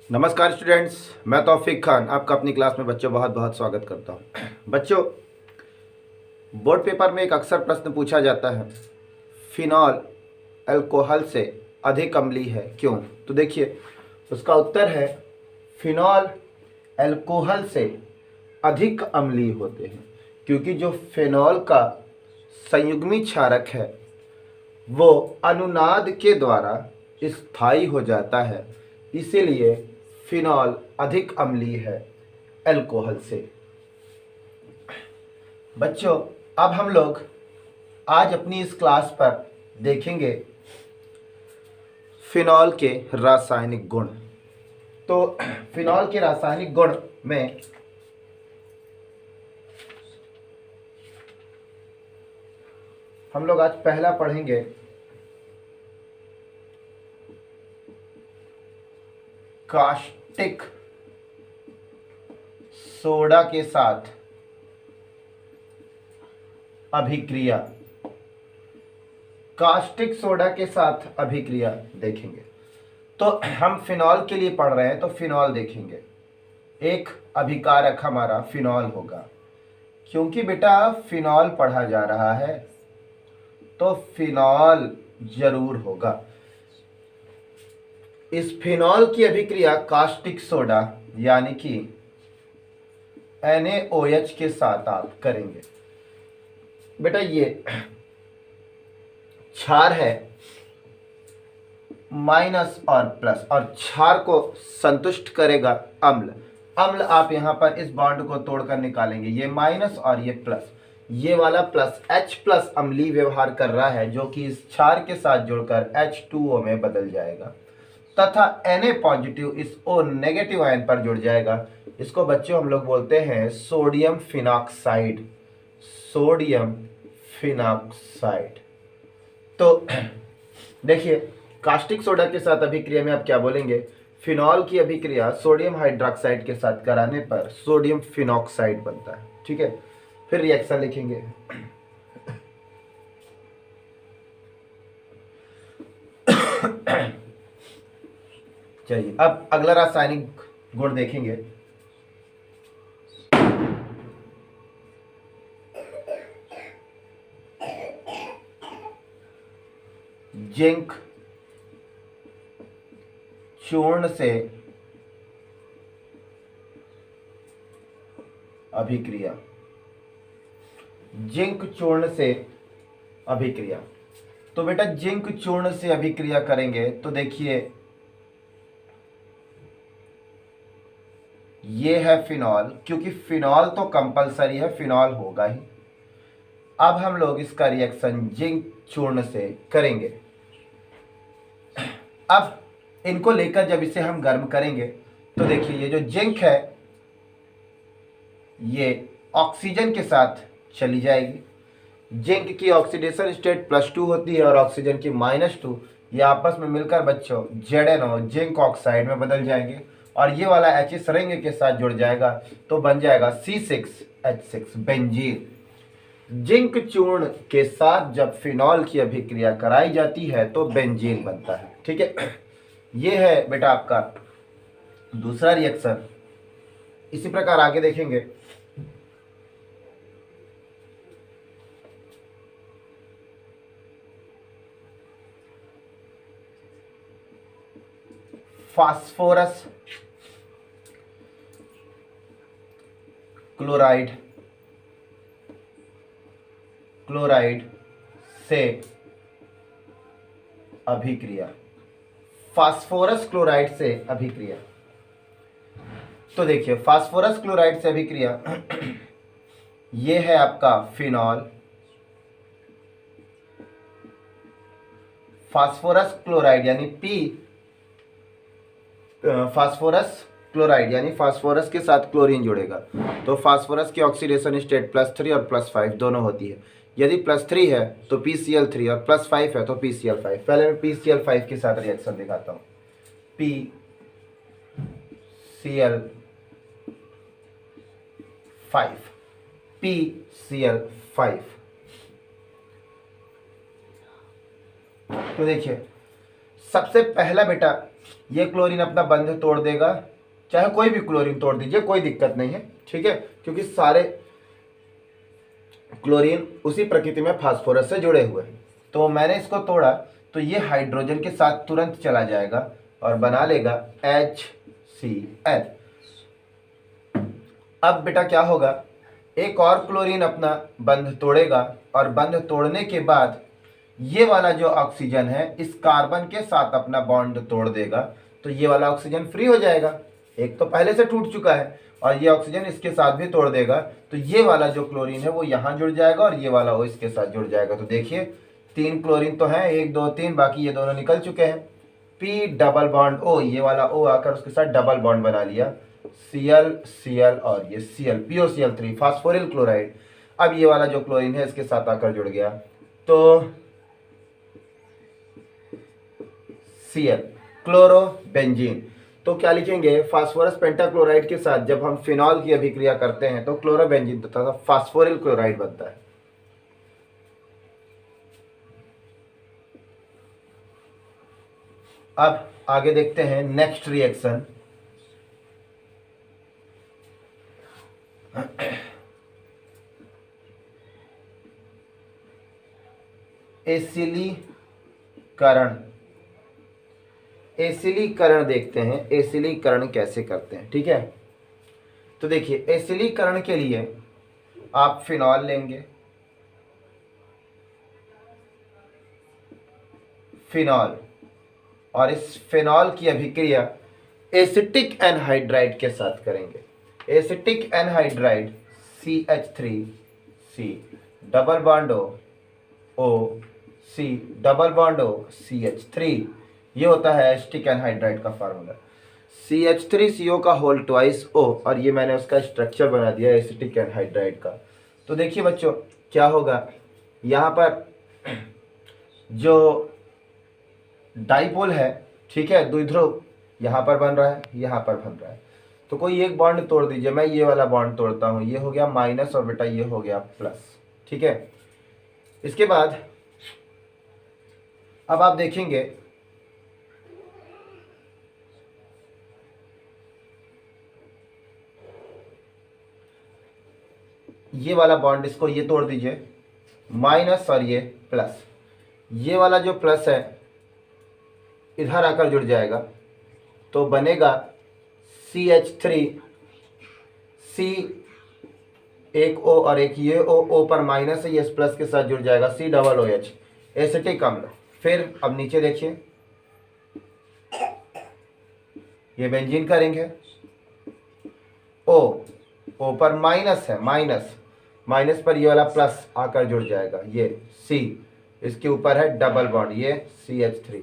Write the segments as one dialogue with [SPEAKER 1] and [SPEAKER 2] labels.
[SPEAKER 1] नमस्कार स्टूडेंट्स, मैं तौफीक खान आपका अपनी क्लास में बच्चों बहुत बहुत स्वागत करता हूं। बच्चों, बोर्ड पेपर में एक अक्सर प्रश्न पूछा जाता है, फिनॉल अल्कोहल से अधिक अम्लीय है क्यों? तो देखिए, उसका उत्तर है फिनॉल अल्कोहल से अधिक अम्लीय होते हैं क्योंकि जो फिनॉल का संयुग्मी क्षारक है वो अनुनाद के द्वारा स्थायी हो जाता है, इसीलिए फिनॉल अधिक अम्लीय है अल्कोहल से। बच्चों, अब हम लोग आज अपनी इस क्लास पर देखेंगे फिनॉल के रासायनिक गुण। तो फिनॉल के रासायनिक गुण में हम लोग आज पहला पढ़ेंगे कास्टिक सोडा के साथ अभिक्रिया। कास्टिक सोडा के साथ अभिक्रिया देखेंगे। तो हम फिनॉल के लिए पढ़ रहे हैं तो फिनॉल देखेंगे। एक अभिकारक हमारा फिनॉल होगा, क्योंकि बेटा फिनॉल पढ़ा जा रहा है तो फिनॉल जरूर होगा। इस फिनॉल की अभिक्रिया कास्टिक सोडा यानी कि NaOH के साथ आप करेंगे। बेटा ये क्षार है माइनस और प्लस, और क्षार को संतुष्ट करेगा अम्ल। अम्ल आप यहाँ पर इस बॉन्ड को तोड़कर निकालेंगे, ये माइनस और ये प्लस, ये वाला प्लस H प्लस अम्लीय व्यवहार कर रहा है जो कि इस क्षार के साथ जुड़कर H2O में बदल जाएगा तथा Na पॉजिटिव इस O नेगेटिव आयन पर जुड़ जाएगा। इसको बच्चों हम लोग बोलते हैं सोडियम फिनॉक्साइड। Sodium phenoxide. तो देखिए, कास्टिक सोडा के साथ अभिक्रिया में आप क्या बोलेंगे? फिनॉल की अभिक्रिया सोडियम हाइड्रोक्साइड के साथ कराने पर सोडियम फिनॉक्साइड बनता है। ठीक है, फिर रिएक्शन लिखेंगे। चलिए, अब अगला रासायनिक गुण देखेंगे। जिंक चूर्ण से अभिक्रिया। जिंक चूर्ण से अभिक्रिया। तो बेटा जिंक चूर्ण से अभिक्रिया करेंगे तो देखिए, ये है फिनॉल, क्योंकि फिनॉल तो कंपलसरी है, फिनॉल होगा ही। अब हम लोग इसका रिएक्शन जिंक चूर्ण से करेंगे। अब इनको लेकर जब इसे हम गर्म करेंगे तो देखिए, ये जो जिंक है ये ऑक्सीजन के साथ चली जाएगी। जिंक की ऑक्सीडेशन स्टेट +2 होती है और ऑक्सीजन की -2। ये आपस में मिलकर बच्चों ZnO जिंक ऑक्साइड में बदल जाएंगे और ये वाला H रिंग के साथ जुड़ जाएगा तो बन जाएगा C6H6 बेंजीन। जिंक चूर्ण के साथ जब फिनॉल की अभिक्रिया कराई जाती है तो बेंजीन बनता है। ठीक है, ये है बेटा आपका दूसरा रिएक्शन। इसी प्रकार आगे देखेंगे। फास्फोरस क्लोराइड से अभिक्रिया। फास्फोरस क्लोराइड से अभिक्रिया। तो देखिए, फास्फोरस क्लोराइड से अभिक्रिया ये है आपका फिनॉल। फास्फोरस क्लोराइड यानी फास्फोरस क्लोराइड यानी फास्फोरस के साथ क्लोरीन जुड़ेगा तो फास्फोरस की ऑक्सीडेशन स्टेट +3 और +5 दोनों होती है। यदि +3 है तो PCl3 और +5 है तो PCl5। पहले मैं PCl5 के साथ रिएक्शन दिखाता हूँ। PCl5 तो देखिए, सबसे पहला बेटा ये क्लोरीन अपना बंध तोड़ देगा, चाहे कोई भी क्लोरीन तोड़ दीजिए, कोई दिक्कत नहीं है, ठीक है, क्योंकि सारे क्लोरीन उसी प्रकृति में फास्फोरस से जुड़े हुए हैं। तो मैंने इसको तोड़ा तो ये हाइड्रोजन के साथ तुरंत चला जाएगा और बना लेगा HCl। अब बेटा क्या होगा, एक और क्लोरीन अपना बंध तोड़ेगा और बंध तोड़ने के बाद ये वाला जो ऑक्सीजन है इस कार्बन के साथ अपना बॉन्ड तोड़ देगा, तो ये वाला ऑक्सीजन फ्री हो जाएगा, एक तो पहले से टूट चुका है, और ये ऑक्सीजन इसके साथ भी तोड़ देगा, तो ये वाला जो क्लोरीन है वो यहाँ जुड़ जाएगा और ये वाला वो इसके साथ जुड़ जाएगा। तो देखिए 3 क्लोरीन तो हैं, 1 2 3, बाकी ये दोनों निकल चुके हैं। P डबल बॉन्ड O, ये वाला O आकर उसके साथ डबल बॉन्ड बना लिया, Cl और ये Cl, POCl3 फास्फोरिल क्लोराइड। अब ये वाला जो क्लोरीन है इसके साथ आकर जुड़ गया, तो Cl क्लोरोबेंजीन। तो क्या लिखेंगे, फास्फोरस पेंटाक्लोराइड के साथ जब हम फिनॉल की अभिक्रिया करते हैं तो क्लोरोबेंजीन तथा फास्फोरिल क्लोराइड बनता है। अब आगे देखते हैं नेक्स्ट रिएक्शन। एसिलीकरण, एसिलीकरण देखते हैं, एसिलीकरण कैसे करते हैं, ठीक है। तो देखिए एसिलीकरण के लिए आप फिनॉल लेंगे, फिनॉल, और इस फिनॉल की अभिक्रिया एसिटिक एनहाइड्राइड के साथ करेंगे। Acetic anhydride CH3C double bond O C double bond O CH3, ये होता है एसिटिक एनहाइड्राइड का फार्मूला। CH3CO का होल ट्वाइस O, और ये मैंने उसका स्ट्रक्चर बना दिया एसिटिक एनहाइड्राइड का। तो देखिए बच्चों क्या होगा, यहाँ पर जो डाइपोल है, ठीक है, द्विध्रुव यहाँ पर बन रहा है, यहाँ पर बन रहा है, तो कोई एक बॉन्ड तोड़ दीजिए। मैं ये वाला बॉन्ड तोड़ता हूँ, ये हो गया माइनस और बेटा ये हो गया प्लस, ठीक है। इसके बाद अब आप देखेंगे ये वाला बॉन्ड, इसको ये तोड़ दीजिए, माइनस और ये प्लस, ये वाला जो प्लस है इधर आकर जुड़ जाएगा, तो बनेगा CH3, C एक O और एक ये O पर माइनस है, ये प्लस के साथ जुड़ जाएगा, C डबल OH एसिटिक अम्ल। फिर अब नीचे देखिए ये बेंजीन का रिंग है, O पर माइनस है, माइनस पर ये वाला प्लस आकर जुड़ जाएगा, ये C, इसके ऊपर है डबल बॉन्ड, ये CH3,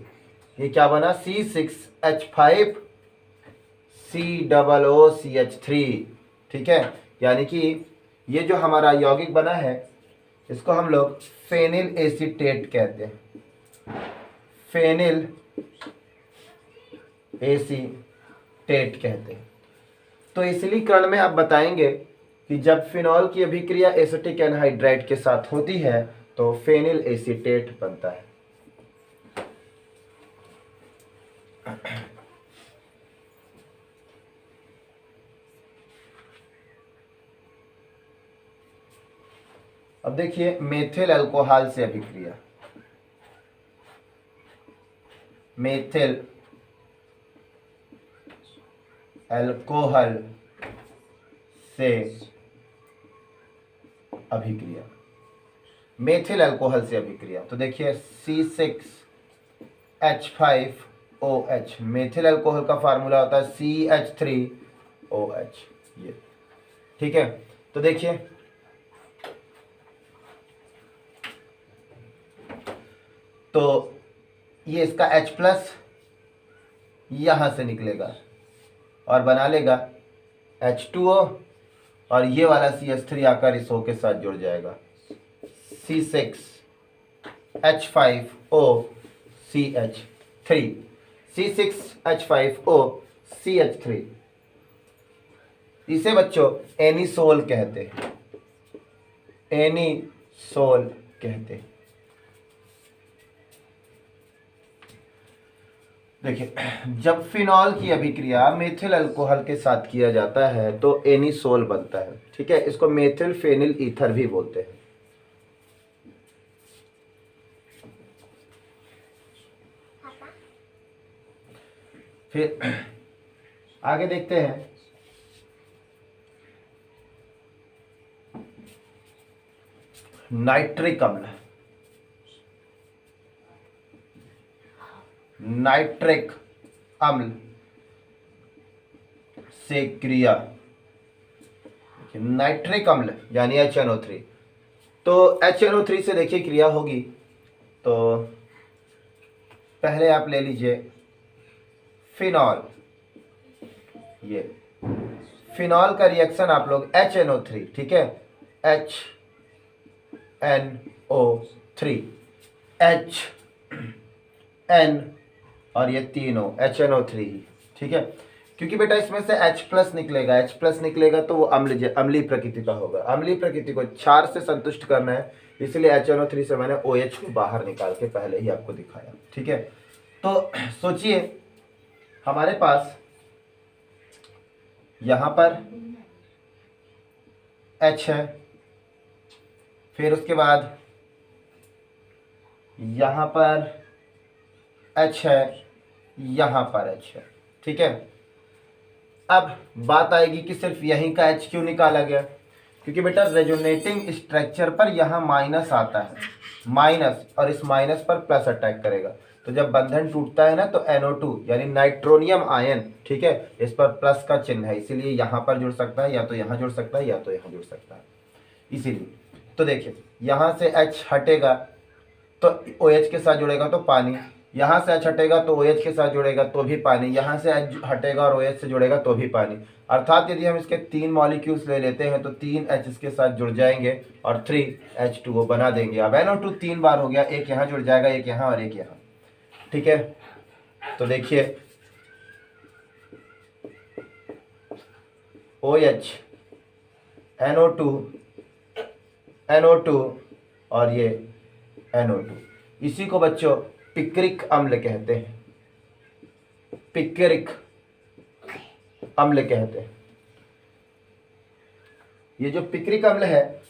[SPEAKER 1] ये क्या बना C6H5 C double O CH3, ठीक है। यानी कि ये जो हमारा यौगिक बना है इसको हम लोग फेनिल एसीटेट कहते हैं, फेनिल एसीटेट कहते हैं। तो एसिलीकरण में आप बताएंगे कि जब फिनॉल की अभिक्रिया एसिटिक एनहाइड्राइड के साथ होती है तो फेनिल एसीटेट बनता है। अब देखिए मेथिल अल्कोहल से अभिक्रिया, मेथिल अल्कोहल से अभिक्रिया, मेथिल अल्कोहल से अभिक्रिया। तो देखिए C6H5OH, मेथिल अल्कोहल का फार्मूला होता है CH3OH, ये ठीक है। तो देखिए तो ये इसका H प्लस यहाँ से निकलेगा और बना लेगा H2O, और ये वाला CH3 आकर इस O के साथ जुड़ जाएगा, C6H5O CH3, C6H5O CH3, इसे बच्चों एनिसोल कहते हैं, एनिसोल कहते हैं। देखिए, जब फिनॉल की अभिक्रिया मेथिल अल्कोहल के साथ किया जाता है तो एनिसोल बनता है। ठीक है, इसको मेथिल फेनिल ईथर भी बोलते हैं। फिर आगे देखते हैं, नाइट्रिक अम्ल। नाइट्रिक अम्ल से क्रिया, नाइट्रिक अम्ल यानी HNO3। तो HNO3 से देखिए क्रिया होगी, तो पहले आप ले लीजिए फिनॉल। ये फिनॉल का रिएक्शन आप लोग HNO3, ठीक है, HNO3, HN और ये तीनों HNO3 ही, ठीक है। क्योंकि बेटा इसमें से H प्लस निकलेगा, H प्लस निकलेगा तो वो अम्लीय प्रकृति का होगा। अम्लीय प्रकृति को क्षार से संतुष्ट करना है, इसलिए HNO3 से मैंने OH को बाहर निकाल के पहले ही आपको दिखाया। ठीक है, तो सोचिए हमारे पास यहाँ पर H है, फिर उसके बाद यहाँ पर H है, यहाँ पर H है। ठीक है, अब बात आएगी कि सिर्फ यहीं का H क्यों निकाला गया, क्योंकि बेटा रेजोनेटिंग स्ट्रक्चर पर यहाँ माइनस आता है, माइनस, और इस माइनस पर प्लस अटैक करेगा। तो जब बंधन टूटता है ना तो NO2 यानी नाइट्रोनियम आयन, ठीक है, इस पर प्लस का चिन्ह है, इसीलिए यहाँ पर जुड़ सकता है, या तो यहाँ जुड़ सकता है, या तो यहाँ जुड़ सकता है, इसीलिए। तो देखिए यहाँ से H हटेगा तो OH के साथ जुड़ेगा तो पानी, यहाँ से H हटेगा तो OH के साथ जुड़ेगा तो भी पानी, यहाँ से H हटेगा और OH से जुड़ेगा तो भी पानी। अर्थात यदि हम इसके 3 मॉलिक्यूल्स ले लेते हैं तो 3 H इसके साथ जुड़ जाएंगे और 3 H2O बना देंगे। अब NO2 3 बार हो गया, एक यहाँ जुड़ जाएगा, एक यहाँ और एक यहाँ। ठीक है, तो देखिए OH, NO2, NO2 और ये NO2, इसी को बच्चों पिक्रिक अम्ल कहते हैं, पिक्रिक अम्ल कहते हैं। ये जो पिक्रिक अम्ल है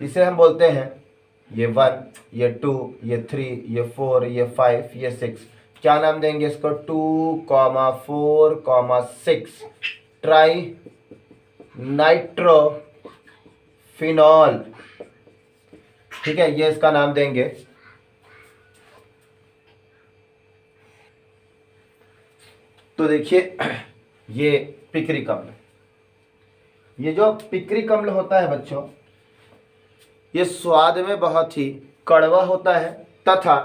[SPEAKER 1] इसे हम बोलते हैं ये 1, ये 2, ये 3, ये 4, ये 5, ये 6। क्या नाम देंगे इसको? 2,4,6 ट्राई नाइट्रोफिनॉल। ठीक है, ये इसका नाम देंगे। तो देखिए ये पिक्रिक अम्ल, ये जो पिक्रिक अम्ल होता है बच्चों, ये स्वाद में बहुत ही कड़वा होता है तथा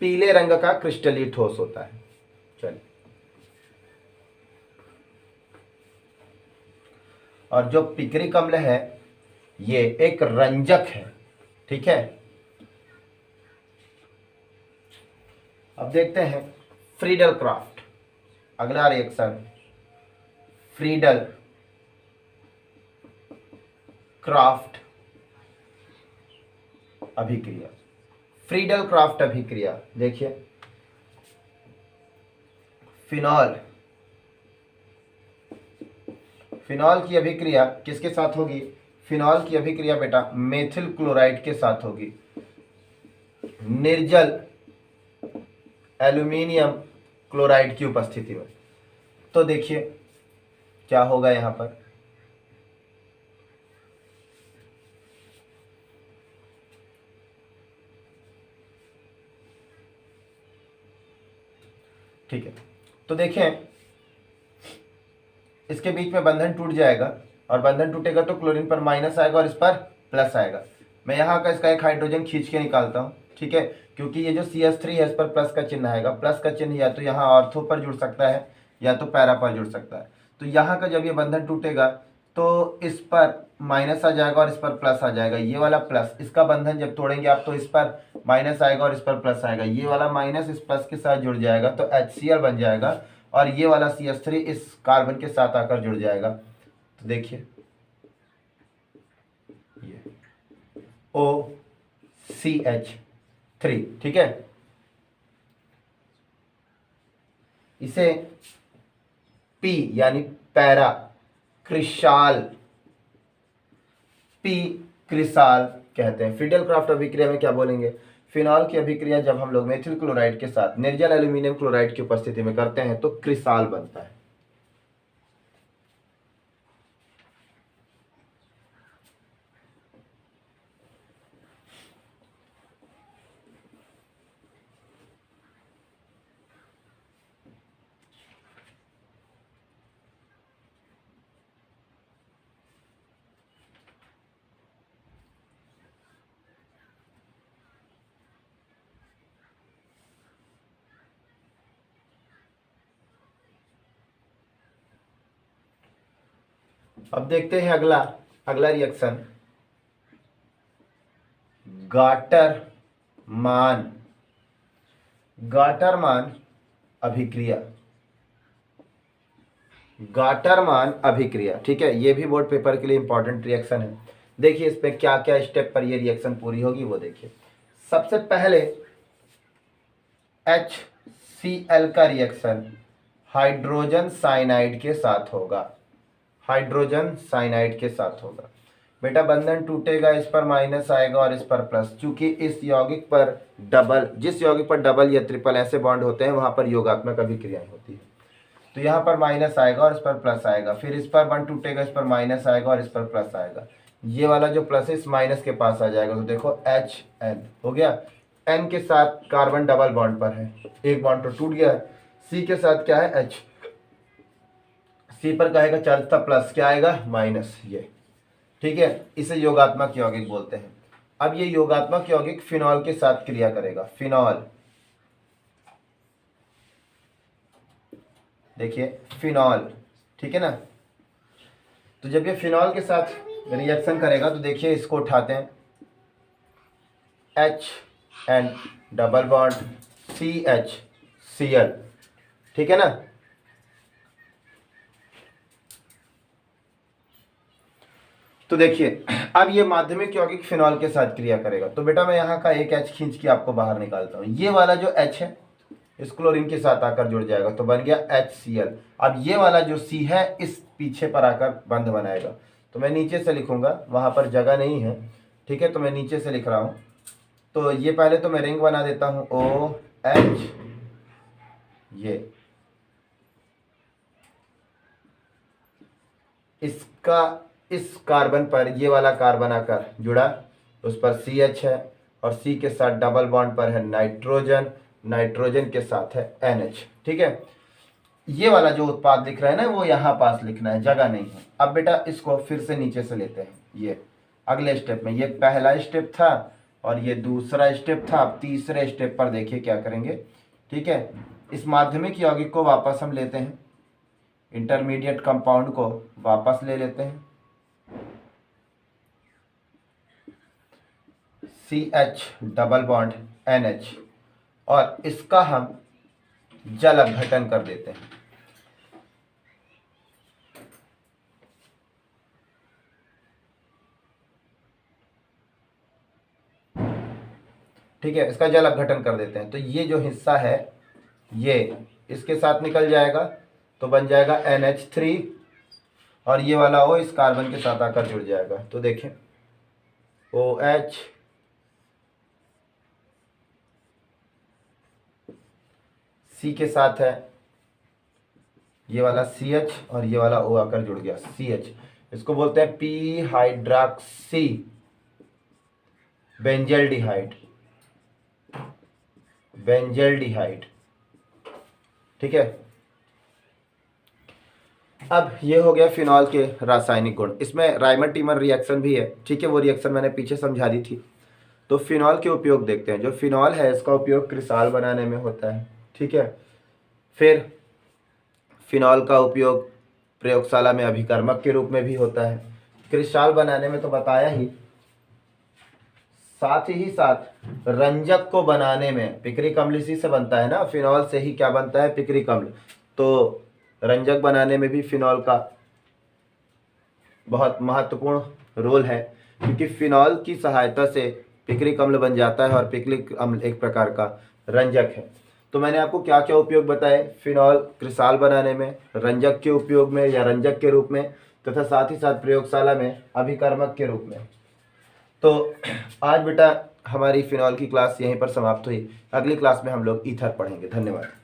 [SPEAKER 1] पीले रंग का क्रिस्टलीय ठोस होता है। चलिए, और जो पिक्रिक अम्ल है ये एक रंजक है। ठीक है, अब देखते हैं फ्रीडल क्राफ्ट, अगला रिएक्शन फ्रीडल क्राफ्ट अभिक्रिया। फ्रीडल क्राफ्ट अभिक्रिया देखिए, फिनॉल, फिनॉल की अभिक्रिया किसके साथ होगी? फिनॉल की अभिक्रिया बेटा मेथिल क्लोराइड के साथ होगी, निर्जल एल्यूमिनियम क्लोराइड की उपस्थिति में। तो देखिए क्या होगा यहां पर, ठीक है, तो देखें इसके बीच में बंधन टूट जाएगा, और बंधन टूटेगा तो क्लोरीन पर माइनस आएगा और इस पर प्लस आएगा। मैं यहाँ का इसका एक हाइड्रोजन खींच के निकालता हूँ। ठीक है, क्योंकि ये जो CH3 है इस पर प्लस का चिन्ह आएगा, प्लस का चिन्ह या तो यहाँ ऑर्थो पर जुड़ सकता है या तो पैरा पर जुड़ सकता है। तो यहाँ का जब ये बंधन टूटेगा तो इस पर माइनस आ जाएगा और इस पर प्लस आ जाएगा, ये वाला प्लस, इसका बंधन जब तोड़ेंगे आप तो इस पर माइनस आएगा और इस पर प्लस आएगा, ये वाला माइनस इस प्लस के साथ जुड़ जाएगा तो HCl बन जाएगा, और ये वाला CH3 इस कार्बन के साथ आकर जुड़ जाएगा। तो देखिए ये OCH 3, ठीक है। इसे पी यानी पैरा क्रिसाल, पी क्रिसाल कहते हैं। फिडेलक्राफ्ट अभिक्रिया में क्या बोलेंगे? फिनॉल की अभिक्रिया जब हम लोग मेथिल क्लोराइड के साथ निर्जल एल्यूमिनियम क्लोराइड की उपस्थिति में करते हैं तो क्रिसाल बनता है। अब देखते हैं अगला रिएक्शन, गाटरमान अभिक्रिया। गाटरमान अभिक्रिया, ठीक है। ये भी बोर्ड पेपर के लिए इंपॉर्टेंट रिएक्शन है। देखिए इसमें क्या क्या स्टेप पर ये रिएक्शन पूरी होगी वो देखिए। सबसे पहले HCl का रिएक्शन हाइड्रोजन साइनाइड के साथ होगा, हाइड्रोजन साइनाइड के साथ होगा। बेटा बंधन टूटेगा, इस पर माइनस आएगा और इस पर प्लस, क्योंकि इस यौगिक पर डबल, जिस यौगिक पर डबल या ट्रिपल ऐसे बॉन्ड होते हैं वहां पर योगात्मक अभिक्रियाएं होती है। तो यहाँ पर माइनस आएगा और इस पर प्लस आएगा, फिर इस पर बंध टूटेगा, इस पर माइनस आएगा और इस पर प्लस आएगा। ये वाला जो प्लस है इस माइनस के पास आ जाएगा, तो देखो HN हो गया। N के साथ कार्बन डबल बॉन्ड पर है, एक बॉन्ड तो टूट गया है। C के साथ क्या है H, C पर कहेगा चार्ज था प्लस, क्या आएगा माइनस, ये ठीक है। इसे योगात्मक यौगिक बोलते हैं। अब ये योगात्मक यौगिक फिनॉल के साथ क्रिया करेगा, फिनॉल, देखिए फिनॉल, ठीक है ना। तो जब ये फिनॉल के साथ रिएक्शन करेगा तो देखिए इसको उठाते हैं, HN डबल बॉन्ड CHCl, ठीक है ना। तो देखिए अब ये माध्यमिक यौगिक फिनॉल के साथ क्रिया करेगा। तो बेटा मैं यहाँ का एक H खींच के आपको बाहर निकालता हूँ। ये वाला जो H है इस क्लोरीन के साथ आकर जुड़ जाएगा तो बन गया HCl। अब ये वाला जो C है इस पीछे पर आकर बंध बनाएगा, तो मैं नीचे से लिखूंगा, वहां पर जगह नहीं है, ठीक है, तो मैं नीचे से लिख रहा हूं। तो ये पहले तो मैं रिंग बना देता हूं OH, ये इसका इस कार्बन पर ये वाला कार्बन आकर जुड़ा, उस पर CH है और C के साथ डबल बॉन्ड पर है नाइट्रोजन, नाइट्रोजन के साथ है NH, ठीक है। ये वाला जो उत्पाद लिख रहा है ना वो यहाँ पास लिखना है, जगह नहीं है। अब बेटा इसको फिर से नीचे से लेते हैं, ये अगले स्टेप में, ये पहला स्टेप था और ये दूसरा स्टेप था। अब तीसरे स्टेप पर देखिए क्या करेंगे, ठीक है। इस माध्यमिक यौगिक को वापस हम लेते हैं, इंटरमीडिएट कंपाउंड को वापस ले लेते हैं, CH डबल बॉन्ड NH, और इसका हम जल अपघटन कर देते हैं। ठीक है, इसका जल अपघटन कर देते हैं। तो ये जो हिस्सा है ये इसके साथ निकल जाएगा तो बन जाएगा NH3 और ये वाला O इस कार्बन के साथ आकर जुड़ जाएगा। तो देखें OH, C के साथ है ये वाला CH और ये वाला O आकर जुड़ गया CH। इसको बोलते हैं p हाइड्रॉक्सी बेंजल्डिहाइड, बेंजल्डिहाइड, ठीक है। अब ये हो गया फिनॉल के रासायनिक गुण। इसमें राइमर टीमर रिएक्शन भी है, ठीक है, वो रिएक्शन मैंने पीछे समझा दी थी। तो फिनॉल के उपयोग देखते हैं। जो फिनॉल है इसका उपयोग क्रिसाल बनाने में होता है, ठीक है। फिर फिनॉल का उपयोग प्रयोगशाला में अभिकर्मक के रूप में भी होता है, क्रिस्टाल बनाने में तो बताया ही, साथ ही साथ रंजक को बनाने में, पिक्रिक अम्ल इसी से बनता है ना, फिनॉल से ही क्या बनता है, पिक्रिक अम्ल। तो रंजक बनाने में भी फिनॉल का बहुत महत्वपूर्ण रोल है, क्योंकि फिनॉल की सहायता से पिक्रिक अम्ल बन जाता है और पिक्रिक अम्ल एक प्रकार का रंजक है। तो मैंने आपको क्या क्या उपयोग बताए फिनॉल क्रिसाल बनाने में, रंजक के उपयोग में या रंजक के रूप में, तथा साथ ही साथ प्रयोगशाला में अभिकर्मक के रूप में। तो आज बेटा हमारी फिनॉल की क्लास यहीं पर समाप्त हुई। अगली क्लास में हम लोग ईथर पढ़ेंगे। धन्यवाद।